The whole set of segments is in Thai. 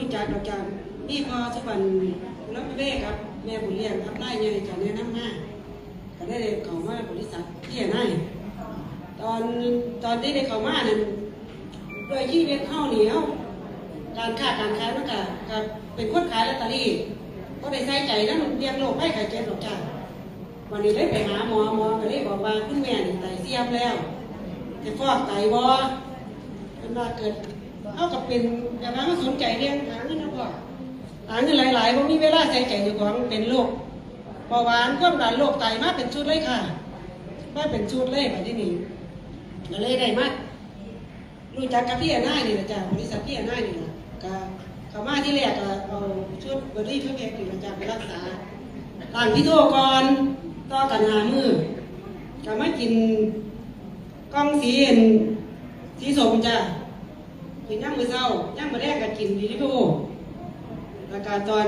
รู้จักอาจารย์นี่พอทุกวันรับเวกครับแม่บุญเลี้ยงครับได้ยังอาจารย์แนะนำมาก็ได้เขาว่าบริษัทที่ไหนตอนที่ได้เขามานั้นโดยที่เป็นข้าวเหนียวการค้าการขายมันก็เป็นคนขายลอตเตอรี่ก็ได้ใส่ใจนั้นเรียงโลกให้ใครเจ็บหรอกจ้าวันนี้ได้ไปหาหมอก็ได้บอกว่าคุณแม่ไตเสียมแล้วจะฟอกไตบ่เป็นว่าเกิดเอากับเป็นอย่างนั้นก็สนใจเรื่องหาเงินนะพ่อหาเงินหลายๆเพราะมีเวลาใส่ใจอยู่ของเป็นโรคเบาหวานความดันโรคไตมาเป็นชุดเลยค่ะมาเป็นชุดเลยแบบที่นี่ก็เลยได้มารู้จักกับพี่อนานี่นะจ๊ะบริษัทพี่อนานี่นะก็เขามาที่แรกก็เอาชุดบริษัทเพชรอยู่นะจ๊ะไปรักษาต่างพี่โทก่อนต่อกันหามือก็มากินกล้องสีสมจ้ะกินย่างมือเศร้าย่างมือแรกก็กินวิริโภแล้วก็ตอน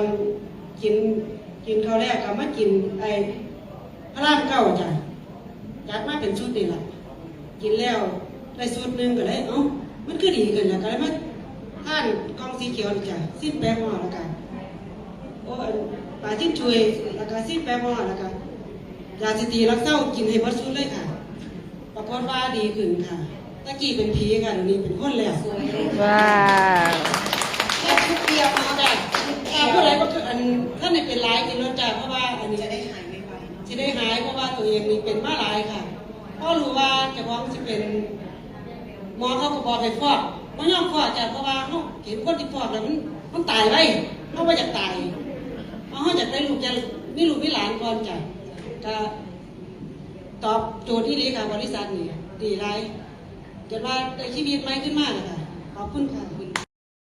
กินข้าวแรกก็มากินไอ้พระรามเก้าจ้ะจัดมาเป็นชุดนี่แหละกินแล้วได้ชุดหนึ่งก็เลยมันคือดีเกินแล้วก็เลยมาท่านกล้องสีเขียวจ้ะสิ้นแปรหม้อแล้วกันปลาชิ้นช่วยแล้วก็สิ้นแปรหม้อแล้วกันยาสตีรักเศร้ากินให้วัดชุดเลยค่ะปรากฏว่าดีขึ้นค่ะตะกี้เป็นผีค่ะเดี๋ยวนี้เป็นคนแล้วว้าวแค่ทุกเดียวมาได้ผู้ใดก็คือท่านในเป็นลายกินรถจ้ะเพราะว่าอันนี้จะได้หายไวๆจะได้หายเพราะว่าตัวเองนี่เป็นมาลายค่ะเพราะรู้ว่าจะพ้องจะเป็นหมอเขาก็บอกให้ฟอกไม่ยอมฟอกจ้ะเพราะว่าเขาเห็นคนที่ฟอกแล้วมันตายไว้เขาไม่อยากตายเขาอยากได้ลูกจะมีลูกมีหลานก่อนจ้ะก็ตอบโจทย์ที่นี้ค่ะบริษัทนี่ดีไรจนว่าได้ชีวิตใหม่ขึ้นมากเลยค่ะขอบคุณค่ะ